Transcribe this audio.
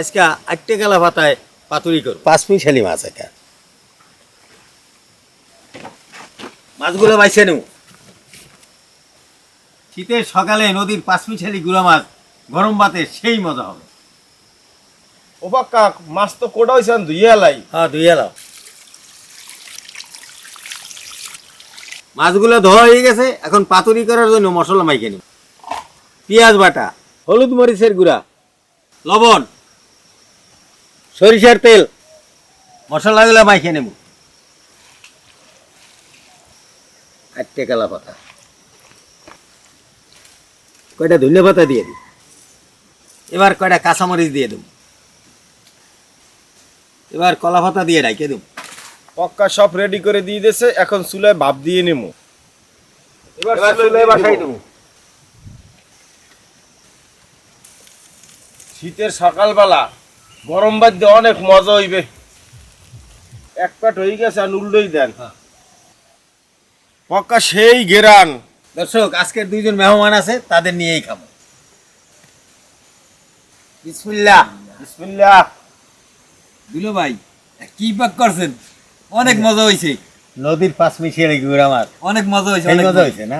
আজকে 8 টাকা পাতায় পাতুরি করব। 5 মিশালি মাছ এটা। মাছগুলো বাইছে নেব। শীতের সকালে নদীর 5 মিশালি গুড়া মাছ গরম ভাতে সেই মজা হবে। ও পাক্কা মাছ তো কোটা হইছে ধুইয়া লাই। হ্যাঁ ধুইয়া লাও। মাছগুলো ধোয়া হয়ে গেছে, এখন পাতুরি করার জন্য মশলা মাইকে নিব। পেঁয়াজ বাটা, হলুদ মরিচের গুঁড়া, লবণ, সরিষার তেল, মশলাগুলো মাইকে নেব। 8 টাকা পাতা, কয়টা ধনিয়া পাতা দিয়ে দিই। এবার কয়টা কাঁচামরিচ দিয়ে দেব। এবার কলা পাতা দিয়ে ঢাকে দেব। পক্কা সব রেডি করে দিয়ে দিয়েছে, এখন চুলায় ভাপ দিয়ে নেবো। এবার চুলায় বসাই দেব। শীতের সকালবেলা গরম ভাত দিয়ে অনেক মজা হইবে। এক প্যাট হয়ে গেছে আর উল্টোই দেন। পক্কা সেই গেরান। দর্শক, আজকের 2 জন মেহমান আছে, তাদের নিয়েই খাবো। বিসমিল্লাহ। বিসমিল্লাহ। দুলো ভাই, কি পাক করছেন? অনেক মজা হইছে। নদীর 5 মিশালি গুড়া মাছ, অনেক মজা হইছে। সেই মজা হইছে না?